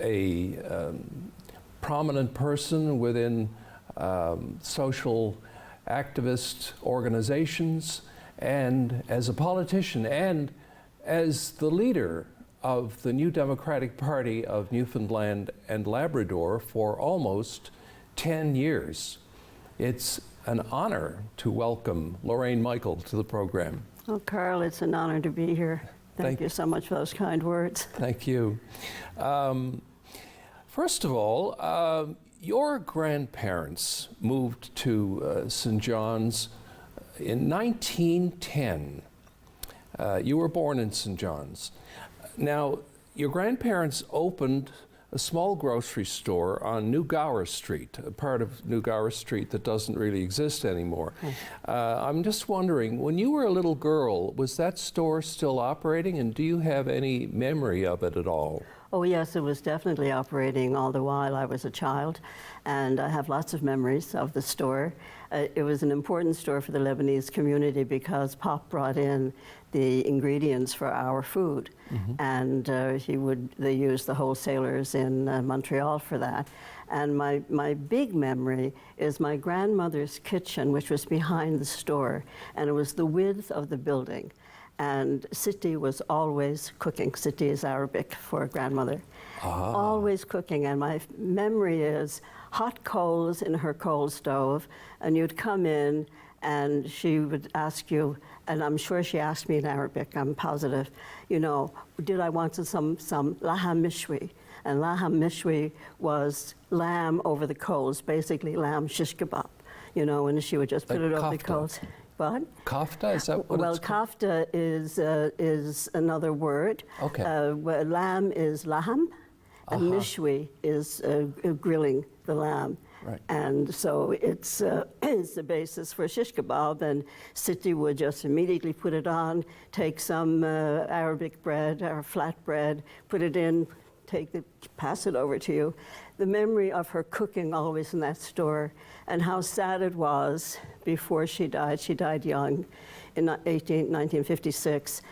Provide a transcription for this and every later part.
a prominent person within social activist organizations, and as a politician, and as the leader of the New Democratic Party of Newfoundland and Labrador for almost 10 years. It's an honor to welcome Lorraine Michael to the program. Oh, Karl, it's an honor to be here. Thank you so much for those kind words. Thank you. First of all, your grandparents moved to St. John's in 1910. You were born in St. John's. Now, your grandparents opened a small grocery store on New Gower Street, a part of New Gower Street that doesn't really exist anymore. I'm just wondering, when you were a little girl, was that store still operating, and do you have any memory of it at all? Oh yes, it was definitely operating all the while I was a child, and I have lots of memories of the store. It was an important store for the Lebanese community because Pop brought in the ingredients for our food, and they used the wholesalers in Montreal for that. And my big memory is my grandmother's kitchen, which was behind the store, and it was the width of the building. And Siti was always cooking. Siti is Arabic for grandmother. Always cooking, and my memory is hot coals in her coal stove, and you'd come in and she would ask you, and I'm sure she asked me in Arabic, I'm positive, you know, did I want some laham mishwi? And laham mishwi was lamb over the coals, basically lamb shish kebab, you know, and she would just put it over the coals. What? Kafta, is that what well, it's called? kafta is another word. Okay. Lamb is laham, and mishwi is grilling the lamb. Right. And so it's the basis for shish kebab, and Siti would just immediately put it on, take some Arabic bread or flat bread, put it in, pass it over to you. The memory of her cooking always in that store, and how sad it was before she died young in 1956.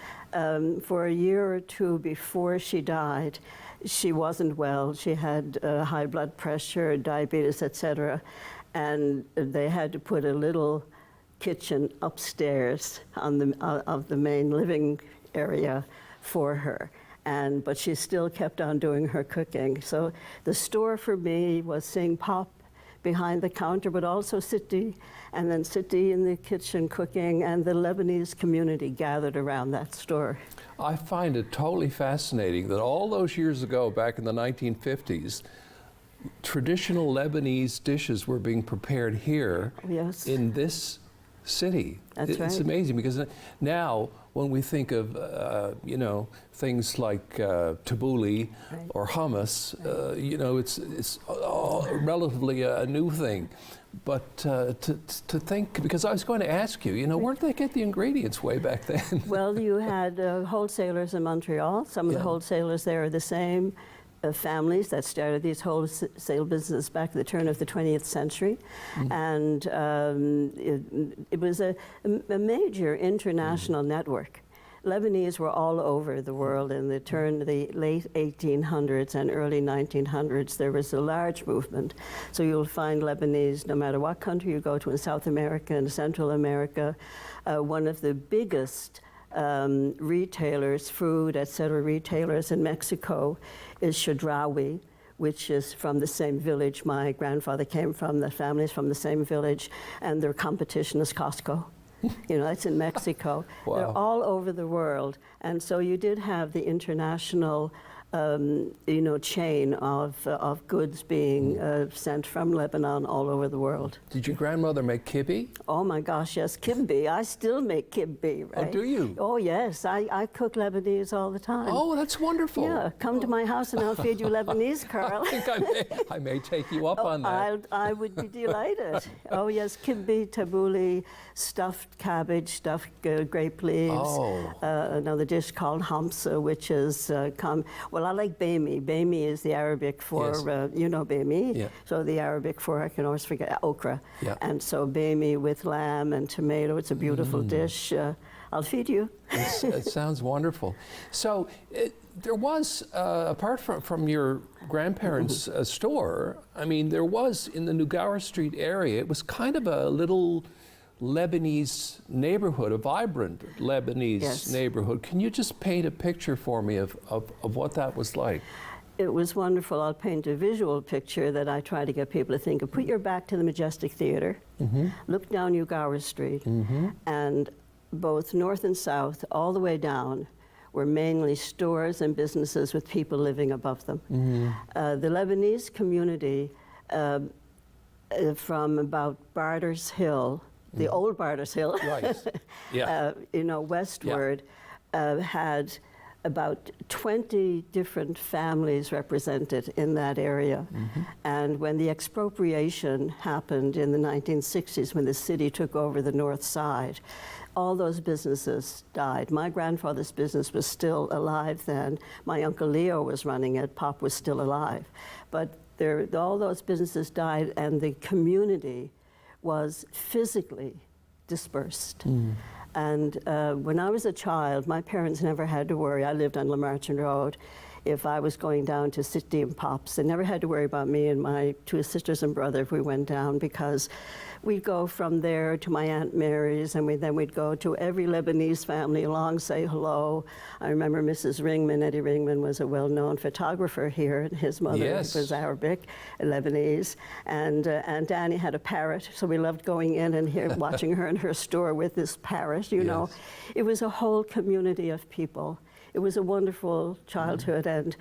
For a year or two before she died, she wasn't well. She had high blood pressure, diabetes, etc. And they had to put a little kitchen upstairs on of the main living area for her. But she still kept on doing her cooking. So the store for me was seeing Pop behind the counter, but also Siti, and then Siti in the kitchen cooking, and the Lebanese community gathered around that store. I find it totally fascinating that all those years ago, back in the 1950s, traditional Lebanese dishes were being prepared here in this city. That's right. It's amazing, because now when we think of you know, things like tabbouleh or hummus, you know, it's relatively a new thing. But to think, because I was going to ask you, you know, where did they get the ingredients way back then? Well, you had wholesalers in Montreal. Some of the wholesalers there are the same families that started these wholesale business back at the turn of the 20th century. And it was a major international network. Lebanese were all over the world in the late 1800s and early 1900s. There was a large movement. So you'll find Lebanese no matter what country you go to in South America and Central America. One of the biggest retailers, food, etc., retailers in Mexico is Chedraui, which is from the same village my grandfather came from. The family's from the same village, and their competition is Costco. You know, that's in Mexico. Wow. They're all over the world, and so you did have the international you know, chain of goods being sent from Lebanon all over the world. Did your grandmother make kibbe? Oh my gosh, yes, kibbe. I still make kibbe, right? Oh, do you? Oh yes, I cook Lebanese all the time. Oh, that's wonderful. Yeah, come to my house and I'll feed you Lebanese, Karl. I think I may take you up on that. I would be delighted. Oh yes, kibbe, tabbouleh, stuffed cabbage, stuffed grape leaves. Oh. Another dish called hamsa, which is well, I like bami. Bami is the Arabic for, you know bami. Yeah. So the Arabic for, I can always forget, okra. Yeah. And so bami with lamb and tomato, it's a beautiful dish. I'll feed you. It sounds wonderful. So there was, apart from your grandparents' store, I mean, there was in the New Gower Street area, it was kind of a little Lebanese neighborhood, a vibrant Lebanese neighborhood. Can you just paint a picture for me of what that was like? It was wonderful. I'll paint a visual picture that I try to get people to think of. Put your back to the Majestic Theatre, look down New Gower Street, and both north and south, all the way down, were mainly stores and businesses with people living above them. The Lebanese community from about Barter's Hill, the old Barter's Hill, Right. Yeah. westward, had about 20 different families represented in that area. And when the expropriation happened in the 1960s, when the city took over the north side, all those businesses died. My grandfather's business was still alive then. My Uncle Leo was running it. Pop was still alive. But all those businesses died, and the community was physically dispersed. And when I was a child, my parents never had to worry. I lived on Lamartin Road. If I was going down to City and Pops, they never had to worry about me and my two sisters and brother if we went down, because we'd go from there to my Aunt Mary's, and then we'd go to every Lebanese family along, say hello. I remember Mrs. Ringman. Eddie Ringman was a well-known photographer here, and his mother was Arabic, Lebanese. And Aunt Annie had a parrot, so we loved going in and watching her in her store with this parrot, you know. It was a whole community of people. It was a wonderful childhood, and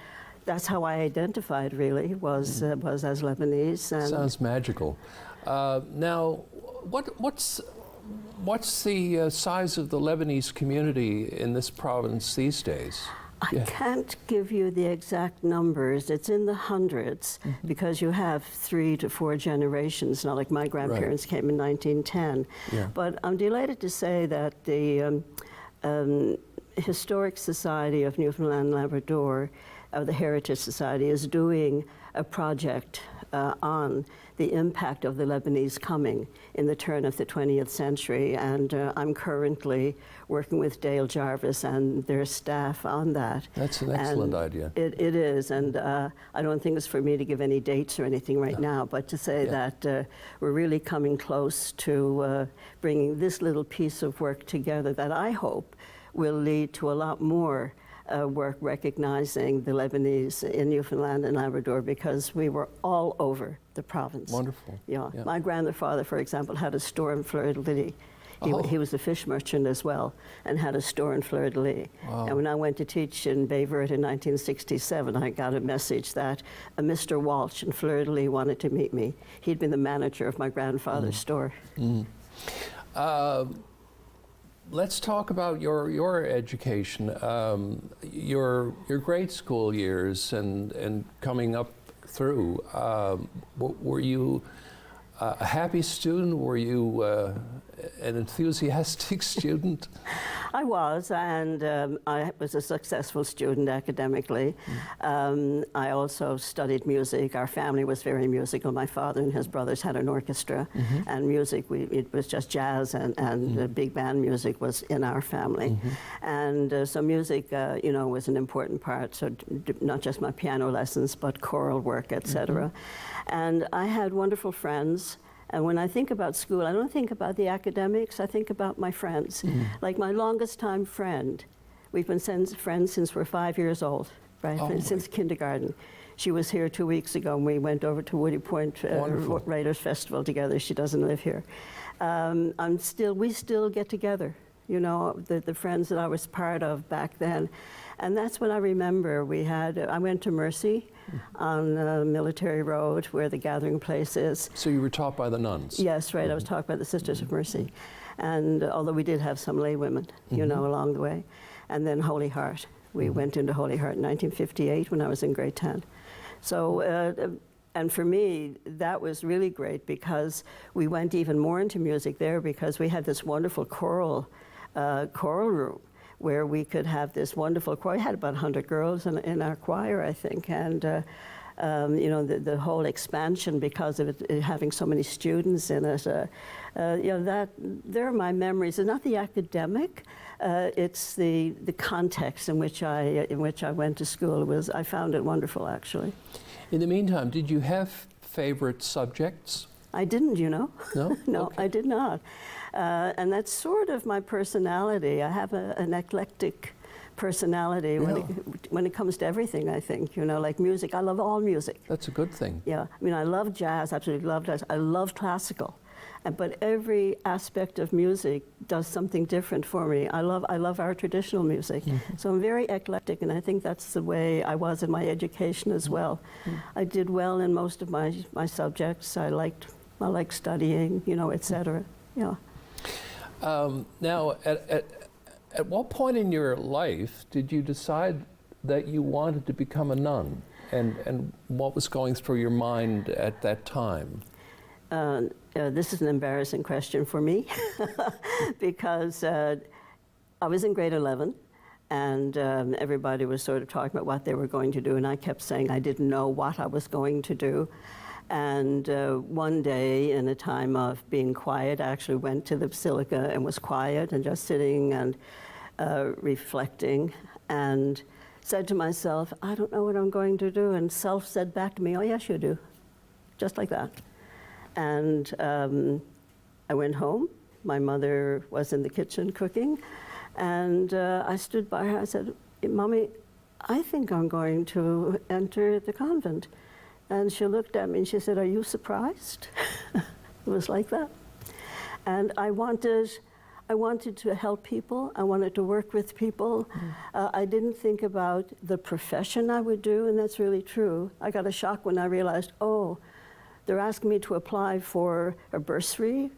that's how I identified, really, was as Lebanese. And sounds magical. Now, what's the size of the Lebanese community in this province these days? I can't give you the exact numbers. It's in the hundreds, because you have 3 to 4 generations, not like my grandparents came in 1910. But I'm delighted to say that the Historic Society of Newfoundland and Labrador, the Heritage Society, is doing a project on the impact of the Lebanese coming in the turn of the 20th century, and I'm currently working with Dale Jarvis and their staff on that. That's an excellent idea. It is, and I don't think it's for me to give any dates or anything right now, but to say that we're really coming close to bringing this little piece of work together that I hope will lead to a lot more work recognizing the Lebanese in Newfoundland and Labrador, because we were all over the province. Wonderful. Yeah. My grandfather, for example, had a store in Fleur-de-Lis. He was a fish merchant as well, and had a store in Fleur-de-Lis. Wow. And when I went to teach in Bayvert in 1967, I got a message that a Mr. Walsh in Fleur-de-Lis wanted to meet me. He'd been the manager of my grandfather's store. Let's talk about your education, your grade school years, and coming up through. Were you a happy student? Were you an enthusiastic student? I was, and I was a successful student academically. I also studied music. Our family was very musical. My father and his brothers had an orchestra, and music, it was just jazz, and big band music was in our family. And so music, was an important part, so not just my piano lessons, but choral work, etc. And I had wonderful friends. And when I think about school, I don't think about the academics, I think about my friends. Like my longest time friend, we've been friends since we're 5 years old, right? Since kindergarten. She was here 2 weeks ago, and we went over to Woody Point Writers Festival together. She doesn't live here. We still get together, the friends that I was part of back then. And that's what I remember. I went to Mercy on Military Road, where the gathering place is. So you were taught by the nuns? Yes, right. I was taught by the Sisters of Mercy. And although we did have some lay women, along the way. And then Holy Heart. We went into Holy Heart in 1958 when I was in grade 10. So, and for me, that was really great, because we went even more into music there, because we had this wonderful choral room, where we could have this wonderful choir. We had about 100 girls in our choir, I think, and you know, the whole expansion because of it having so many students in it. You know, they're my memories. It's not the academic, it's the context in which I went to school. I found it wonderful, actually. In the meantime, did you have favorite subjects? I didn't, you know. No? No, Okay. I did not. And that's sort of my personality. I have an eclectic personality when it comes to everything, I think. You know, like music. I love all music. That's a good thing. Yeah. I mean, I love jazz, absolutely love jazz. I love classical. But every aspect of music does something different for me. I love our traditional music. Mm-hmm. So I'm very eclectic, and I think that's the way I was in my education as well. Mm-hmm. I did well in most of my subjects. I liked studying, you know, etc. Yeah. Now, at what point in your life did you decide that you wanted to become a nun? And what was going through your mind at that time? This is an embarrassing question for me because I was in grade 11 and everybody was sort of talking about what they were going to do, and I kept saying I didn't know what I was going to do. And one day, in a time of being quiet, I actually went to the basilica and was quiet and just sitting and reflecting, and said to myself, I don't know what I'm going to do. And self said back to me, oh yes, you do. Just like that. And I went home. My mother was in the kitchen cooking, and I stood by her. I said, Mommy, I think I'm going to enter the convent. And she looked at me and she said, are you surprised? It was like that. And I wanted to help people. I wanted to work with people. I didn't think about the profession I would do, and that's really true. I got a shock when I realized, oh, they're asking me to apply for a bursary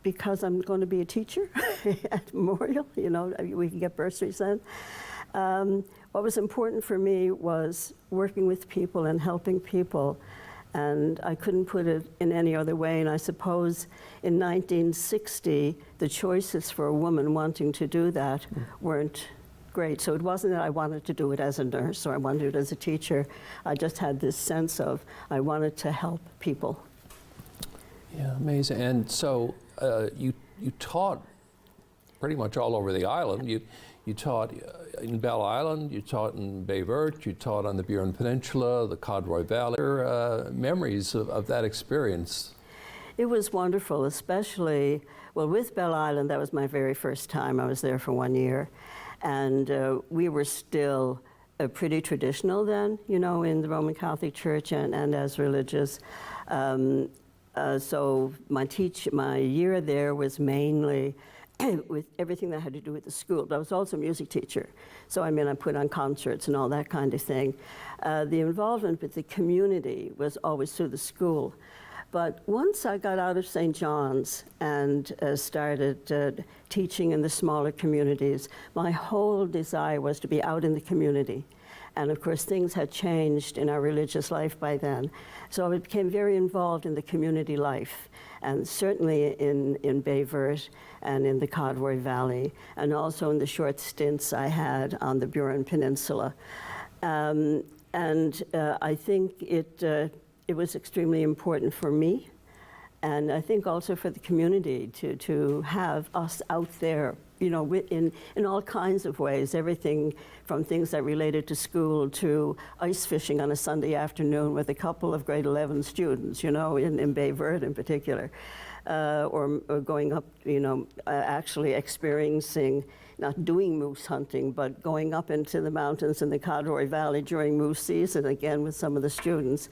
because I'm going to be a teacher at Memorial. You know, we can get bursaries then. What was important for me was working with people and helping people, and I couldn't put it in any other way. And I suppose in 1960, the choices for a woman wanting to do that weren't great. So it wasn't that I wanted to do it as a nurse or I wanted to do it as a teacher. I just had this sense of I wanted to help people. Yeah, amazing. And so you taught pretty much all over the island. You taught in Belle Island, you taught in Baie Verte, you taught on the Burin Peninsula, the Codroy Valley. Memories of that experience? It was wonderful, especially, well, with Belle Island, that was my very first time. I was there for 1 year. And we were still pretty traditional then, you know, in the Roman Catholic Church and as religious. So my year there was mainly with everything that had to do with the school. But I was also a music teacher. So I mean, I put on concerts and all that kind of thing. The involvement with the community was always through the school. But once I got out of St. John's and started teaching in the smaller communities, my whole desire was to be out in the community. And of course, things had changed in our religious life by then. So I became very involved in the community life, and certainly in Baie Verte and in the Codroy Valley, and also in the short stints I had on the Burin Peninsula. I think it was extremely important for me, and I think also for the community to have us out there, you know, in all kinds of ways, everything from things that related to school to ice fishing on a Sunday afternoon with a couple of grade 11 students, you know, in Baie Verte in particular, or going up, you know, actually experiencing, not doing moose hunting, but going up into the mountains in the Codroy Valley during moose season, again with some of the students.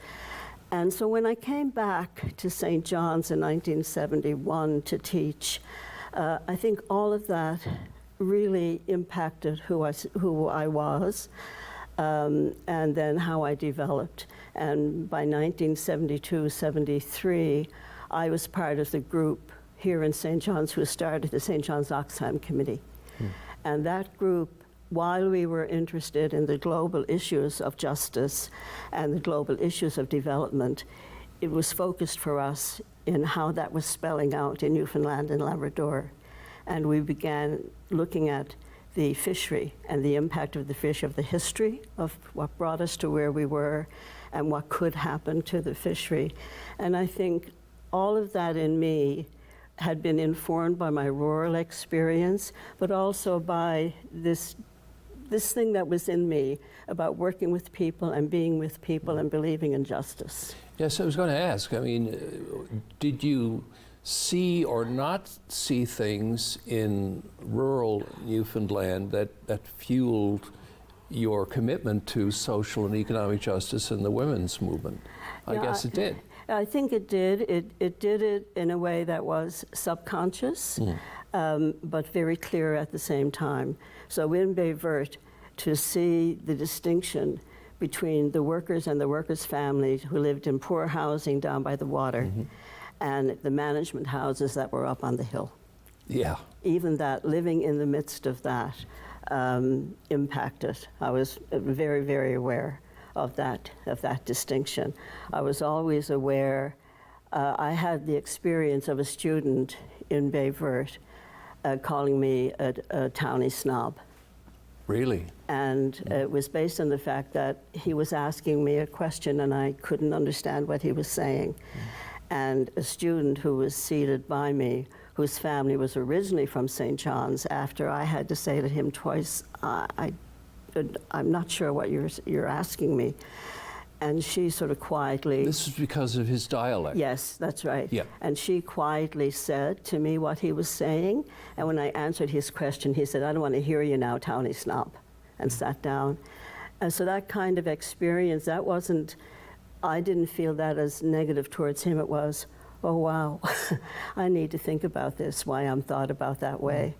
And so when I came back to St. John's in 1971 to teach, I think all of that really impacted who I was, and then how I developed. And by 1972, 73, I was part of the group here in St. John's who started the St. John's Oxfam Committee. And that group, while we were interested in the global issues of justice and the global issues of development, it was focused for us in how that was spelling out in Newfoundland and Labrador. And we began looking at the fishery and the impact of the fish, of the history of what brought us to where we were and what could happen to the fishery. And I think all of that in me had been informed by my rural experience, but also by this thing that was in me about working with people and being with people and believing in justice. Yes, I was going to ask, I mean, did you see or not see things in rural Newfoundland that fueled your commitment to social and economic justice and the women's movement? I guess it did. I think it did. It did it in a way that was subconscious, but very clear at the same time. So in Baie Verte, to see the distinction between the workers and the workers' families who lived in poor housing down by the water and the management houses that were up on the hill. Yeah. Even that, living in the midst of that, impacted. I was very, very aware of that distinction. I was always aware. I had the experience of a student in Baie Verte calling me a townie snob. Really? And it was based on the fact that he was asking me a question and I couldn't understand what he was saying. And a student who was seated by me, whose family was originally from St. John's, after I had to say to him twice, I'm not sure what you're asking me. And she sort of quietly... This is because of his dialect. Yes, that's right. Yeah. And she quietly said to me what he was saying. And when I answered his question, he said, I don't want to hear you now, townie snob, and sat down. And so that kind of experience, that wasn't... I didn't feel that as negative towards him. It was, oh, wow, I need to think about this, why I'm thought about that way.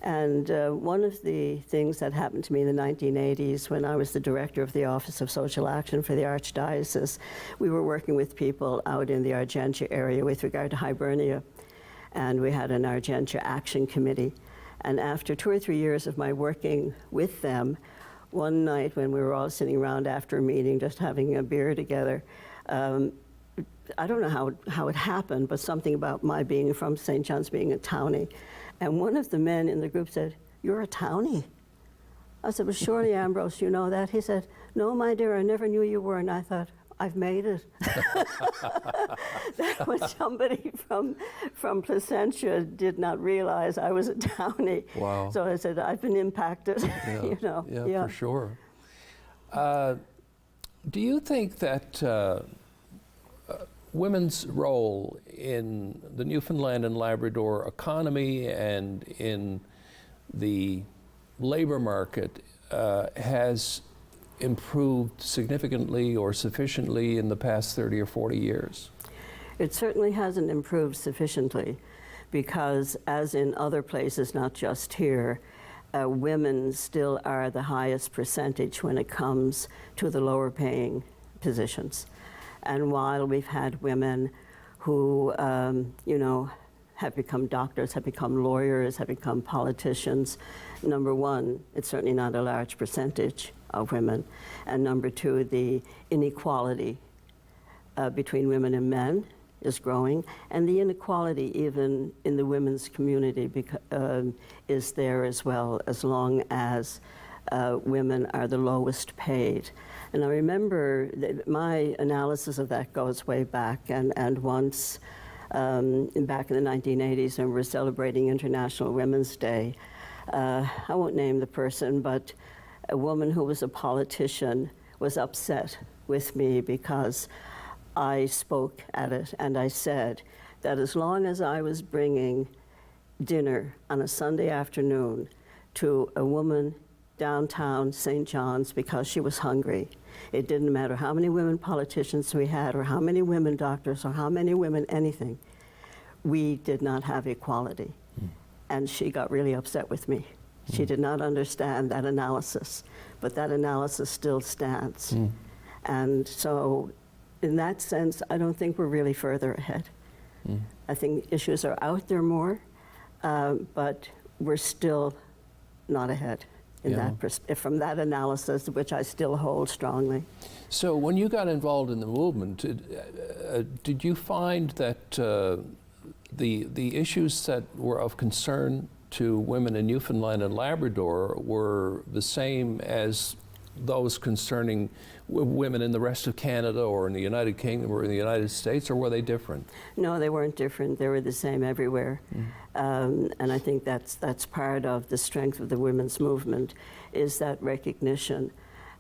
And one of the things that happened to me in the 1980s when I was the director of the Office of Social Action for the Archdiocese, we were working with people out in the Argentia area with regard to Hibernia. And we had an Argentia Action Committee. And after 2 or 3 years of my working with them, one night when we were all sitting around after a meeting just having a beer together, I don't know how it happened, but something about my being from St. John's, being a townie. And one of the men in the group said, "You're a townie?" I said, "Well, surely, Ambrose, you know that." He said, "No, my dear, I never knew you were." And I thought, I've made it. That was somebody from Placentia did not realize I was a townie. Wow. So I said, I've been impacted. Yeah, you know. yeah, for sure. Do you think that women's role in the Newfoundland and Labrador economy and in the labor market has improved significantly or sufficiently in the past 30 or 40 years? It certainly hasn't improved sufficiently because, as in other places, not just here, women still are the highest percentage when it comes to the lower paying positions. And while we've had women who, you know, have become doctors, have become lawyers, have become politicians, number one, it's certainly not a large percentage of women. And number two, the inequality between women and men is growing. And the inequality even in the women's community is there as well, as long as women are the lowest paid. And I remember that my analysis of that goes way back, and once back in the 1980s when we were celebrating International Women's Day, I won't name the person, but a woman who was a politician was upset with me because I spoke at it, and I said that as long as I was bringing dinner on a Sunday afternoon to a woman downtown St. John's because she was hungry, it didn't matter how many women politicians we had or how many women doctors or how many women anything, we did not have equality. And she got really upset with me. She did not understand that analysis, but that analysis still stands. And so in that sense, I don't think we're really further ahead. I think issues are out there more, but we're still not ahead in that from that analysis, which I still hold strongly. So when you got involved in the movement, did you find that the issues that were of concern to women in Newfoundland and Labrador were the same as those concerning women in the rest of Canada or in the United Kingdom or in the United States, or were they different? No, they weren't different. They were the same everywhere. And I think that's part of the strength of the women's movement, is that recognition.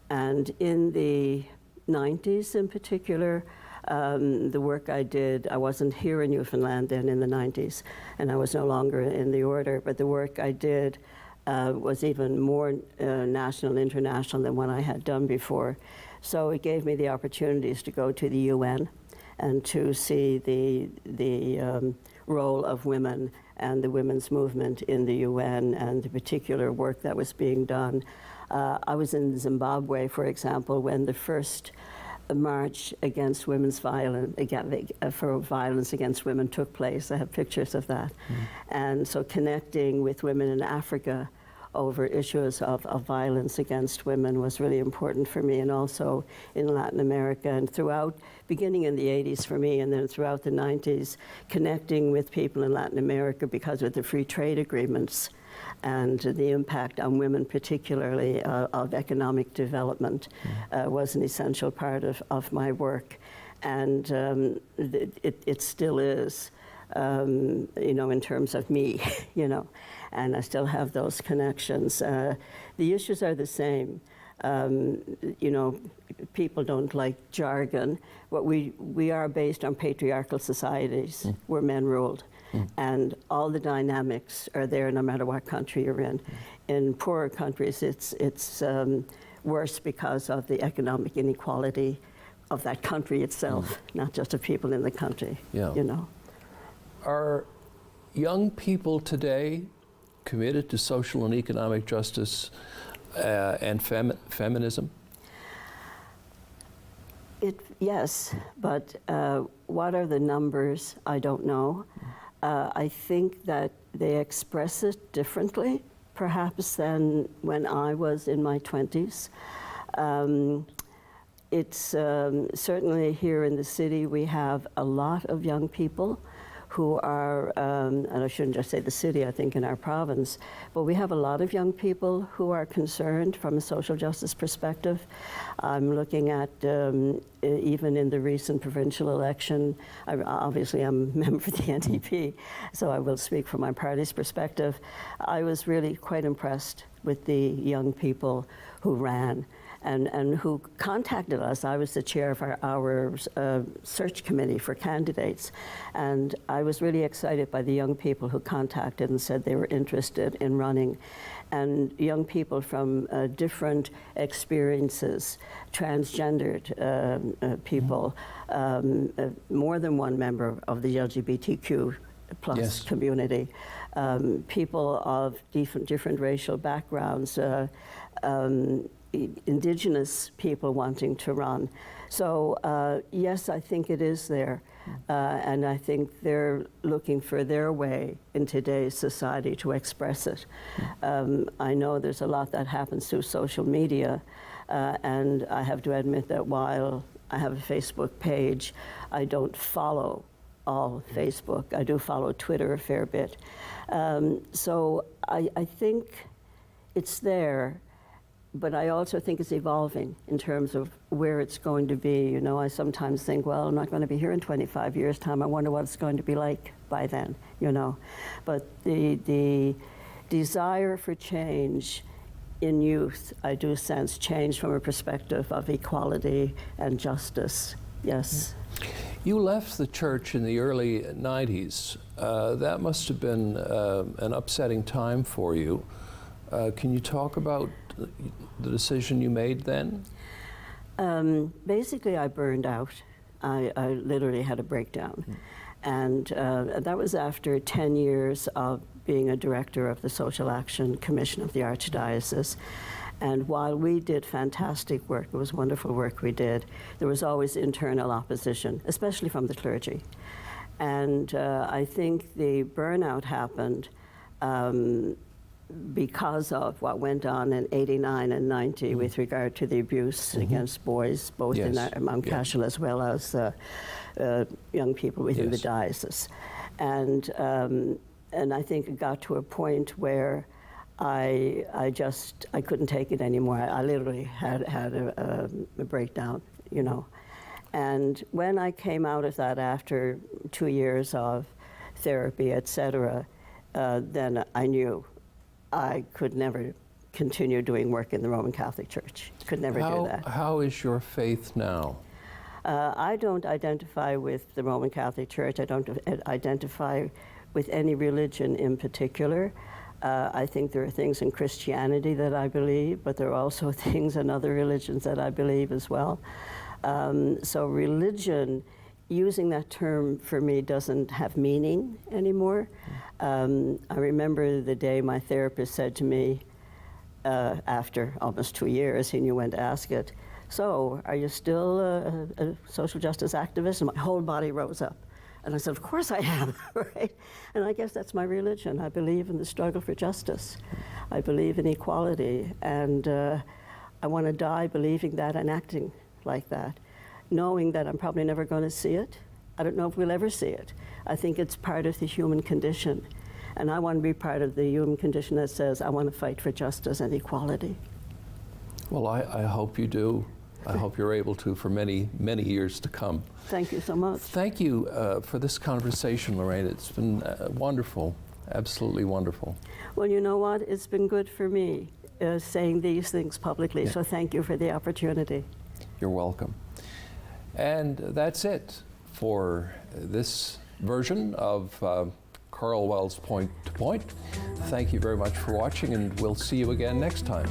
And in the 90s in particular, the work I did, I wasn't here in Newfoundland then in the 90s, and I was no longer in the order, but the work I did was even more national and international than what I had done before. So it gave me the opportunities to go to the UN and to see the role of women and the women's movement in the UN and the particular work that was being done. I was in Zimbabwe, for example, when the first march against women's violence, for violence against women took place. I have pictures of that. And so connecting with women in Africa over issues of violence against women was really important for me, and also in Latin America, and throughout, beginning in the 80s for me, and then throughout the 90s, connecting with people in Latin America because of the free trade agreements and the impact on women, particularly of economic development, was an essential part of my work. And it still is, in terms of me, and I still have those connections. The issues are the same. People don't like jargon, but we are based on patriarchal societies where men ruled. And all the dynamics are there no matter what country you're in. In poorer countries, it's worse because of the economic inequality of that country itself, not just of people in the country, Are young people today committed to social and economic justice and feminism? Yes, but what are the numbers? I don't know. I think that they express it differently, perhaps, than when I was in my 20s. It's certainly here in the city, we have a lot of young people who are, and I shouldn't just say the city, I think in our province, but we have a lot of young people who are concerned from a social justice perspective. I'm looking at, even in the recent provincial election, obviously I'm a member of the NDP, so I will speak from my party's perspective. I was really quite impressed with the young people who ran and who contacted us. I was the chair of our search committee for candidates, and I was really excited by the young people who contacted and said they were interested in running. And young people from different experiences, transgendered people, more than one member of the LGBTQ plus community, people of different racial backgrounds, Indigenous people wanting to run. So yes, I think it is there. And I think they're looking for their way in today's society to express it. I know there's a lot that happens through social media, and I have to admit that while I have a Facebook page, I don't follow all Facebook. I do follow Twitter a fair bit. So I think it's there, but I also think it's evolving in terms of where it's going to be. I sometimes think, well, I'm not going to be here in 25 years' time. I wonder what it's going to be like by then, But the desire for change in youth, I do sense change from a perspective of equality and justice, yes. You left the church in the early 90s. That must have been an upsetting time for you. Can you talk about the decision you made then? Basically, I burned out. I literally had a breakdown. And that was after 10 years of being a director of the Social Action Commission of the Archdiocese. And while we did fantastic work, it was wonderful work we did, there was always internal opposition, especially from the clergy. And I think the burnout happened because of what went on in 89 and 90 with regard to the abuse against boys, both in Mount Cashel as well as young people within the diocese. And And I think it got to a point where I couldn't take it anymore. I literally had a breakdown, you know. And when I came out of that after 2 years of therapy, etc., then I knew I could never continue doing work in the Roman Catholic Church. Could never do that. How is your faith now? I don't identify with the Roman Catholic Church. I don't identify with any religion in particular. I think there are things in Christianity that I believe, but there are also things in other religions that I believe as well. So religion, using that term for me doesn't have meaning anymore. I remember the day my therapist said to me, after almost 2 years, he knew when to ask it, "So, are you still a social justice activist?" And my whole body rose up. And I said, "Of course I am," right? And I guess that's my religion. I believe in the struggle for justice. I believe in equality. And I want to die believing that and acting like that, knowing that I'm probably never going to see it. I don't know if we'll ever see it. I think it's part of the human condition. And I want to be part of the human condition that says, I want to fight for justice and equality. Well, I hope you do. I hope you're able to for many, many years to come. Thank you so much. Thank you for this conversation, Lorraine. It's been wonderful, absolutely wonderful. Well, you know what? It's been good for me saying these things publicly, Yeah. so thank you for the opportunity. You're welcome. And that's it for this version of Karl Wells' Point to Point. Thank you very much for watching, and we'll see you again next time.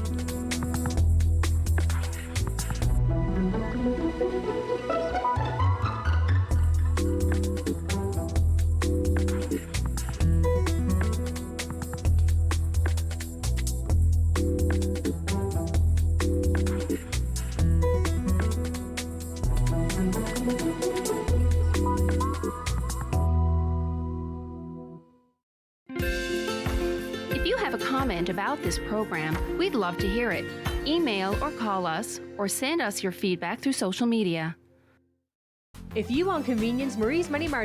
If you have a comment about this program, we'd love to hear it. Email or call us, or send us your feedback through social media. If you want convenience, Marie's Money Market